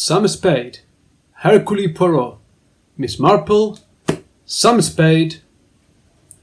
Sam Spade, Hercule Poirot, Miss Marple, Sam Spade,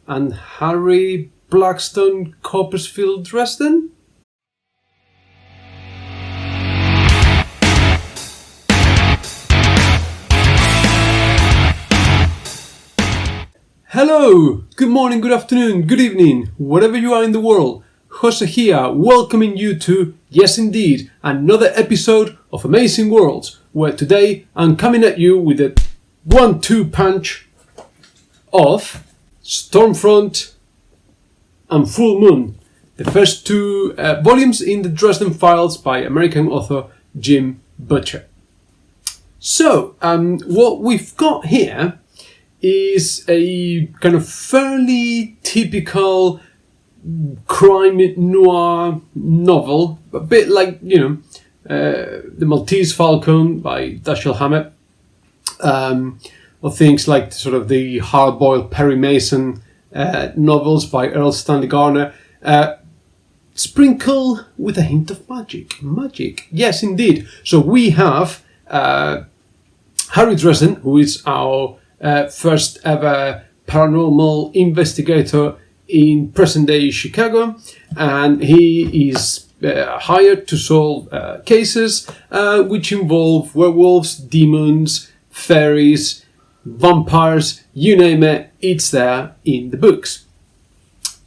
and Harry Blackstone Coppersfield Dresden? Hello, good morning, good afternoon, good evening, wherever you are in the world. Jose here, welcoming you to, yes indeed, another episode of Amazing Worlds, where today I'm coming at you with a 1-2 punch of Stormfront and Full Moon, the first two volumes in the Dresden Files by American author Jim Butcher. So, what we've got here is a kind of fairly typical crime noir novel, a bit like, The Maltese Falcon by Dashiell Hammett, or things like sort of the hard-boiled Perry Mason novels by Earl Stanley Garner, sprinkle with a hint of magic. Yes, indeed. So we have Harry Dresden, who is our first ever paranormal investigator in present-day Chicago, and he is hired to solve cases which involve werewolves, demons, fairies, vampires, you name it, it's there in the books.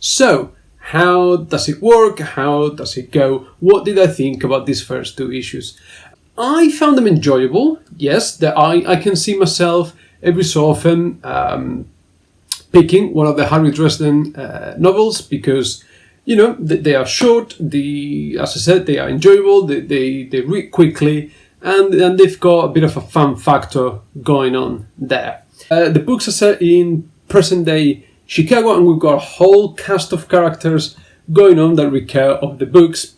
So, how does it work? How does it go? What did I think about these first two issues? I found them enjoyable, yes, that I can see myself every so often picking one of the Harry Dresden novels because, they are short, as I said, they are enjoyable, they read quickly, and they've got a bit of a fun factor going on there. The books are set in present-day Chicago, and we've got a whole cast of characters going on that recur of the books.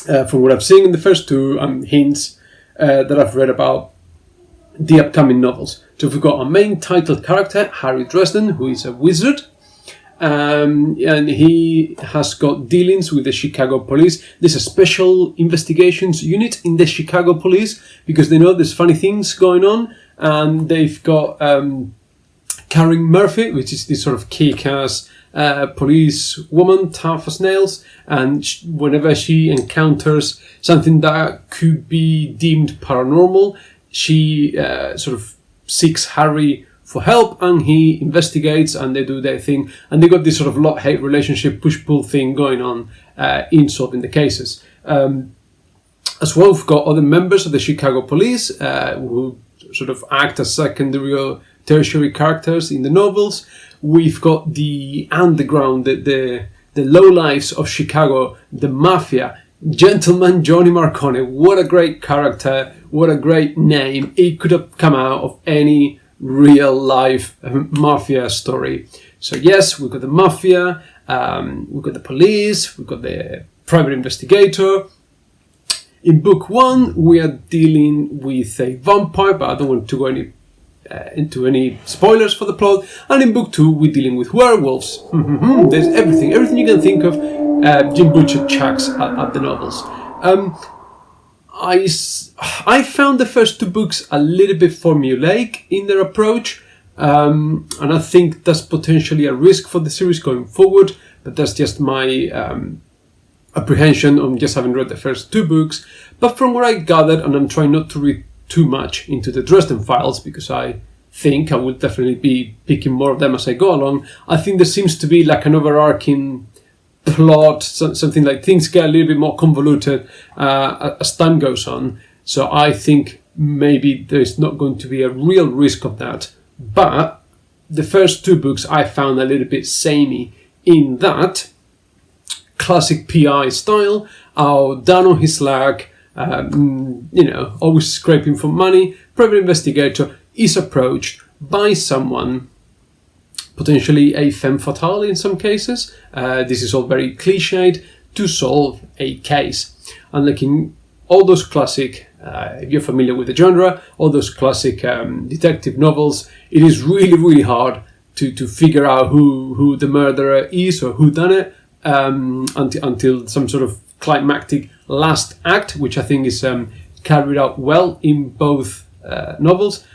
From what I've seen in the first two hints that I've read about the upcoming novels. So we've got a main titled character, Harry Dresden, who is a wizard, and he has got dealings with the Chicago police. There's a special investigations unit in the Chicago police because they know there's funny things going on, and they've got Karen Murphy, which is this sort of kick-ass police woman, tough as nails, and whenever she encounters something that could be deemed paranormal, she sort of seeks Harry for help, and he investigates, and they do their thing, and they got this sort of love-hate relationship, push-pull thing going on in solving the cases. As well, we've got other members of the Chicago police who sort of act as secondary or tertiary characters in the novels. We've got the underground, the lowlifes of Chicago, the mafia. Gentleman Johnny Marconi, what a great character, what a great name. It could have come out of any real life mafia story. So yes, we've got the mafia, we've got the police, we've got the private investigator. In book one, we are dealing with a vampire, but I don't want to go into any spoilers for the plot. And in book two, we're dealing with werewolves. There's everything you can think of. Jim Butcher chucks at the novels. I found the first two books a little bit formulaic in their approach, and I think that's potentially a risk for the series going forward, but that's just my apprehension on just having read the first two books. But from what I gathered, and I'm trying not to read too much into the Dresden Files because I think I will definitely be picking more of them as I go along, I think there seems to be like an overarching plot, something like things get a little bit more convoluted as time goes on. So I think maybe there's not going to be a real risk of that. But the first two books I found a little bit samey in that classic PI style, down on his luck, always scraping for money. Private investigator is approached by someone, potentially a femme fatale in some cases. This is all very cliched, to solve a case. And like in all those classic, if you're familiar with the genre, all those classic detective novels, it is really, really hard to figure out who the murderer is or who done it until some sort of climactic last act, which I think is carried out well in both novels.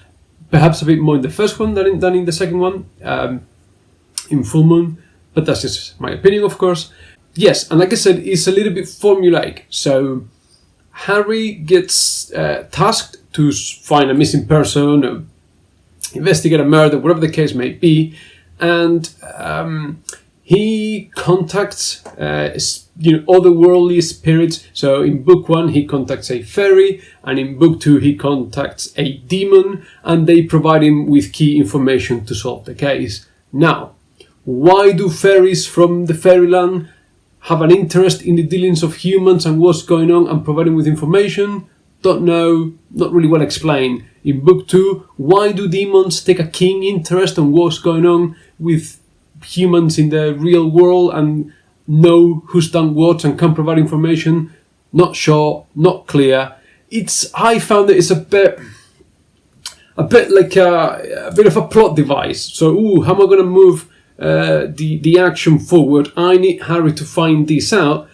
Perhaps a bit more in the first one than in the second one, in Full Moon, but that's just my opinion, of course. Yes, and like I said, it's a little bit formulaic. So Harry gets tasked to find a missing person, or investigate a murder, whatever the case may be, and he contacts otherworldly spirits. So in book 1 he contacts a fairy, and in book 2 he contacts a demon, and they provide him with key information to solve the case. Now, why do fairies from the fairyland have an interest in the dealings of humans and what's going on and providing with information? Don't know, not really well explained. In book 2, why do demons take a keen interest in what's going on with humans in the real world and know who's done what and can provide information? Not sure, not clear. I found that it's a bit like a bit of a plot device. So, how am I going to move the action forward? I need Harry to find this out.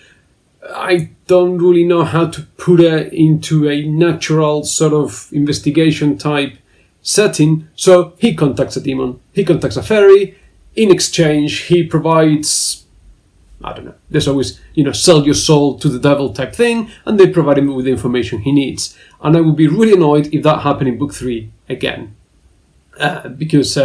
I don't really know how to put it into a natural sort of investigation type setting. So he contacts a demon, he contacts a fairy. In exchange, he provides, I don't know, there's always, sell your soul to the devil type thing, and they provide him with the information he needs. And I would be really annoyed if that happened in book 3 again. Because,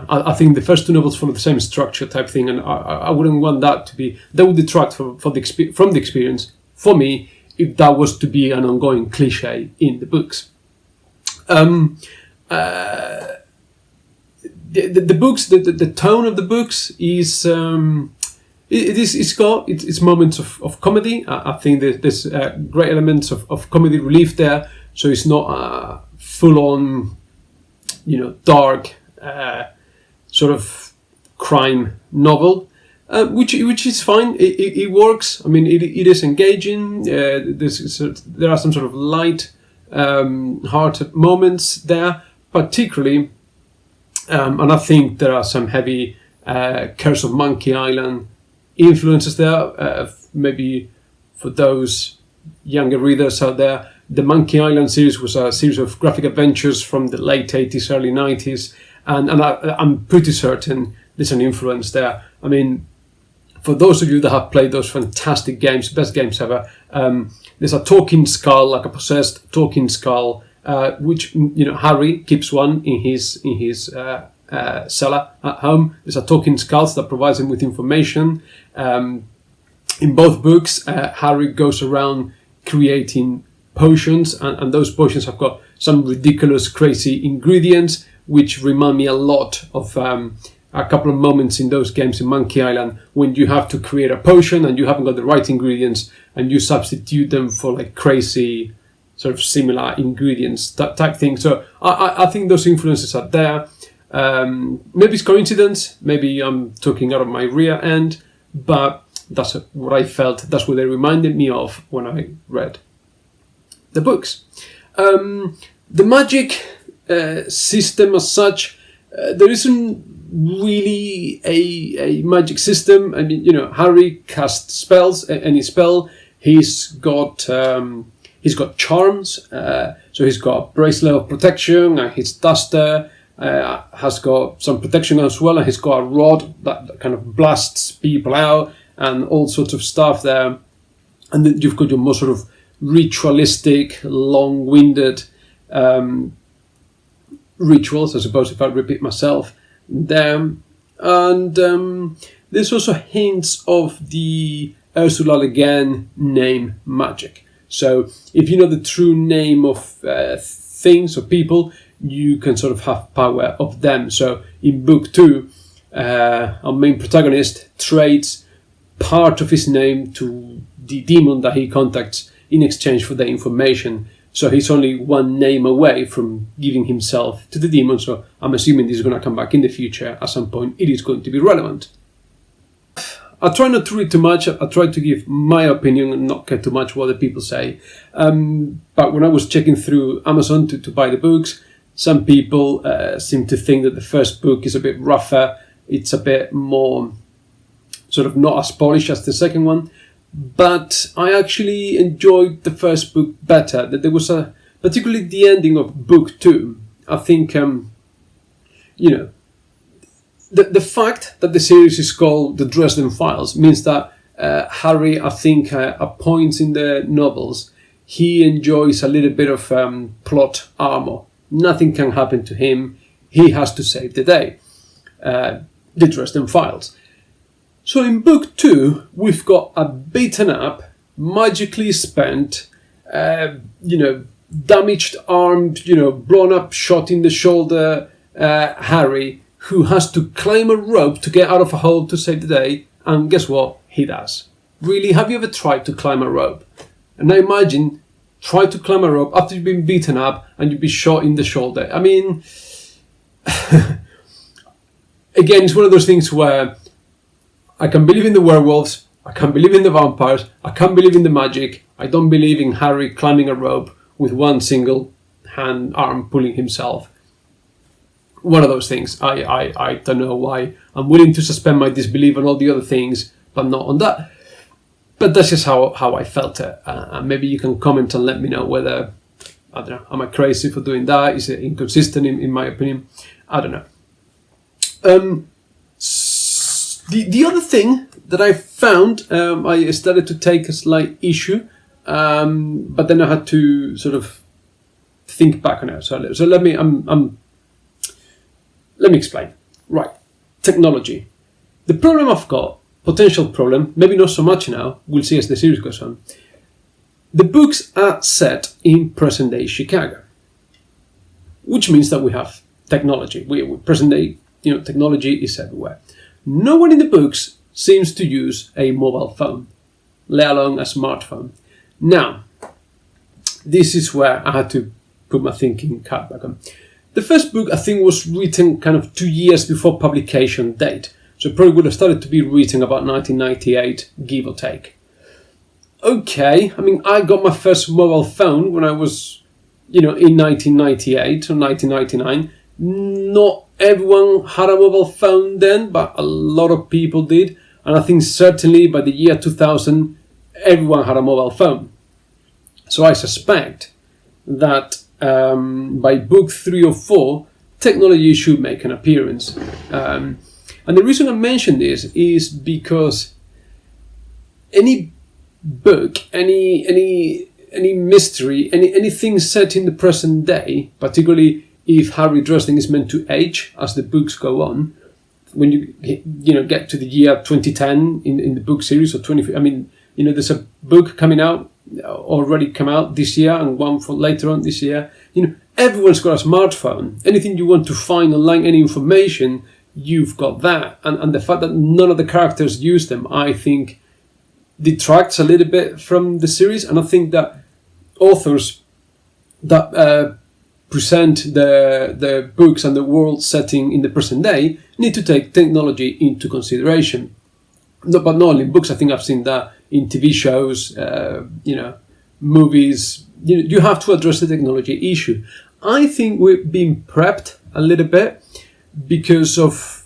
I think the first 2 novels follow the same structure type thing, and I wouldn't want that to be, that would detract from the experience for me if that was to be an ongoing cliche in the books. The books, the tone of the books is it's got its moments of comedy. I think there's great elements of comedy relief there, so it's not full on, dark sort of crime novel, which is fine. It works. I mean, it is engaging. There are some sort of light hearted moments there, particularly. And I think there are some heavy Curse of Monkey Island influences there. Maybe for those younger readers out there, the Monkey Island series was a series of graphic adventures from the late 80s, early 90s. And I'm pretty certain there's an influence there. I mean, for those of you that have played those fantastic games, best games ever, there's a talking skull, like a possessed talking skull, which Harry keeps one in his cellar at home. There's a talking skull that provides him with information. In both books, Harry goes around creating potions, and those potions have got some ridiculous, crazy ingredients, which remind me a lot of a couple of moments in those games in Monkey Island when you have to create a potion and you haven't got the right ingredients and you substitute them for like crazy sort of similar ingredients, that type thing. So I think those influences are there. Maybe it's coincidence, maybe I'm talking out of my rear end, but that's what I felt, that's what they reminded me of when I read the books. The magic system as such, there isn't really a magic system. I mean, Harry casts spells, any spell. He's got charms, so he's got bracelet of protection, and his duster has got some protection as well, and he's got a rod that kind of blasts people out, and all sorts of stuff there. And then you've got your more sort of ritualistic, long-winded rituals, I suppose, if I repeat myself there. And there's also hints of the Ursula Le Guin name magic. So if you know the true name of things or people, you can sort of have power of them. So in book 2, our main protagonist trades part of his name to the demon that he contacts in exchange for the information. So he's only one name away from giving himself to the demon. So I'm assuming this is going to come back in the future. At some point, it is going to be relevant. I try not to read too much. I try to give my opinion and not care too much what the people say. But when I was checking through Amazon to buy the books, some people seem to think that the first book is a bit rougher. It's a bit more sort of not as polished as the second one. but I actually enjoyed the first book better. That there was particularly the ending of book 2. I think, the fact that the series is called the Dresden Files means that Harry, I think, at points in the novels, he enjoys a little bit of plot armor. Nothing can happen to him. He has to save the day. The Dresden Files. So in book 2, we've got a beaten up, magically spent, damaged armed, blown up, shot in the shoulder Harry, who has to climb a rope to get out of a hole to save the day. And guess what? He does. Really, have you ever tried to climb a rope? And I imagine, try to climb a rope after you've been beaten up and you've been shot in the shoulder. I mean, again, it's one of those things where I can believe in the werewolves, I can believe in the vampires, I can't believe in the magic. I don't believe in Harry climbing a rope with one single arm pulling himself. One of those things. I don't know why. I'm willing to suspend my disbelief on all the other things, but not on that. But that's just how I felt it. Maybe you can comment and let me know whether, I don't know, am I crazy for doing that? Is it inconsistent in my opinion? I don't know. The other thing that I found, I started to take a slight issue, but then I had to sort of think back on it. So let me explain. Right, technology. The problem I've got, potential problem, maybe not so much now, we'll see as the series goes on. The books are set in present day Chicago, which means that we have technology. We present day, technology is everywhere. No one in the books seems to use a mobile phone, let alone a smartphone. Now, this is where I had to put my thinking cap back on. The first book, I think, was written kind of 2 years before publication date. So it probably would have started to be written about 1998, give or take. Okay, I mean, I got my first mobile phone when I was, in 1998 or 1999. Not everyone had a mobile phone then, but a lot of people did. And I think certainly by the year 2000, everyone had a mobile phone. So I suspect that by book 3 or 4, technology should make an appearance. And the reason I mention this is because any book, any mystery, anything set in the present day, particularly if Harry Dresden is meant to age as the books go on, when you get to the year 2010 in the book series, or 20, I mean, there's a book coming out, already come out this year, and one for later on this year. Everyone's got a smartphone. Anything you want to find online, any information, you've got that. And the fact that none of the characters use them, I think, detracts a little bit from the series. And I think that authors that present the books and the world setting in the present day need to take technology into consideration. No, but not only in books. I think I've seen that in TV shows, movies. You have to address the technology issue. I think we've been prepped a little bit because of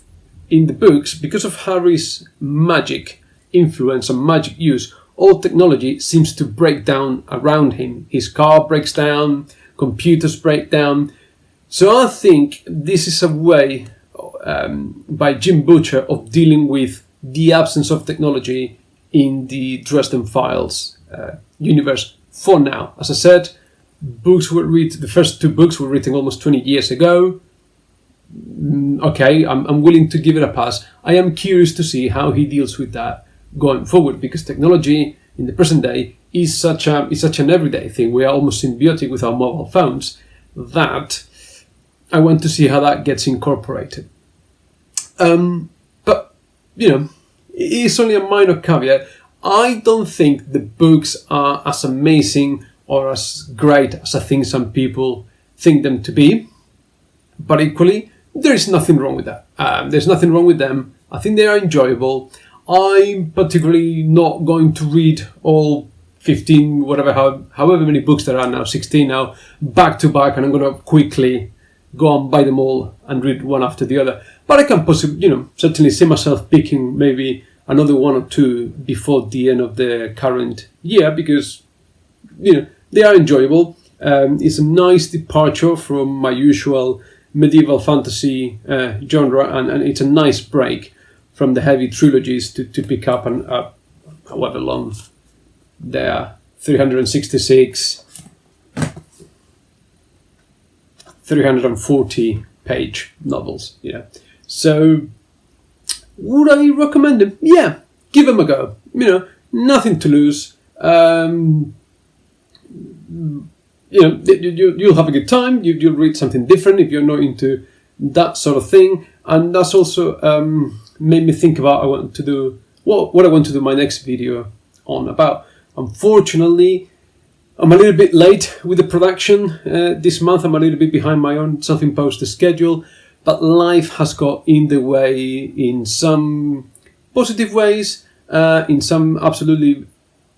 Harry's magic influence and magic use. All technology seems to break down around him. His car breaks down, computers break down. So I think this is a way by Jim Butcher of dealing with the absence of technology in the Dresden Files universe for now. As I said, the first 2 books were written almost 20 years ago. Okay, I'm willing to give it a pass. I am curious to see how he deals with that going forward, because technology in the present day is such an everyday thing. We are almost symbiotic with our mobile phones that I want to see how that gets incorporated. But it's only a minor caveat. I don't think the books are as amazing or as great as I think some people think them to be. But equally, there is nothing wrong with that. There's nothing wrong with them. I think they are enjoyable. I'm particularly not going to read all 15, however many books there are now, 16 now, back to back, and I'm going to quickly go and buy them all and read one after the other. But I can possibly, certainly see myself picking maybe another one or two before the end of the current year, because they are enjoyable. It's a nice departure from my usual medieval fantasy genre, and it's a nice break from the heavy trilogies to pick up and however long they are, 366, 340 page novels. So would I recommend them? Yeah, give them a go. Nothing to lose. You'll have a good time. You'll read something different if you're not into that sort of thing, and that's also made me think about what I want to do my next video on about. Unfortunately, I'm a little bit late with the production this month. I'm a little bit behind my own self-imposed schedule, but life has got in the way in some positive ways, in some utterly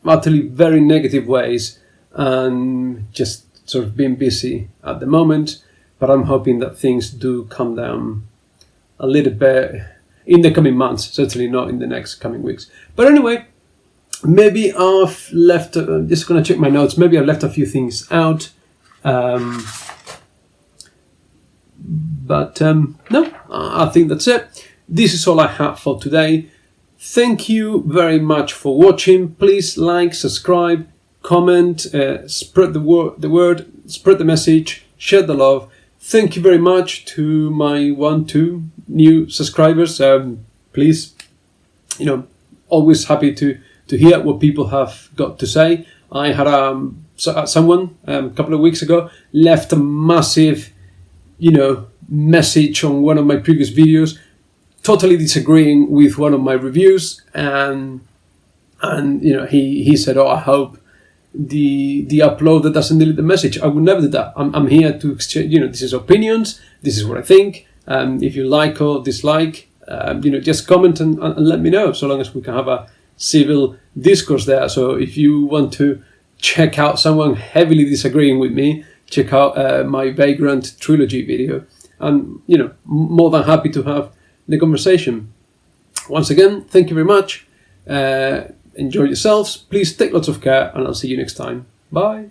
very negative ways, and just sort of being busy at the moment. But I'm hoping that things do calm down a little bit in the coming months, certainly not in the next coming weeks. But anyway, maybe I've left, I'm just going to check my notes, maybe I left a few things out. But no, I think that's it. This is all I have for today. Thank you very much for watching. Please like, subscribe, comment, spread the word, spread the message, share the love. Thank you very much to my 2 new subscribers. Please, always happy to hear what people have got to say. I had someone a couple of weeks ago left a massive, message on one of my previous videos, totally disagreeing with one of my reviews, and he said, "Oh, I hope the uploader doesn't delete the message." I would never do that. I'm here to exchange. This is opinions. This is what I think. If you like or dislike, just comment and let me know. So long as we can have a civil discourse there. So if you want to check out someone heavily disagreeing with me, check out my Vagrant trilogy video. And more than happy to have the conversation. Once again, thank you very much. Enjoy yourselves. Please take lots of care, and I'll see you next time. Bye.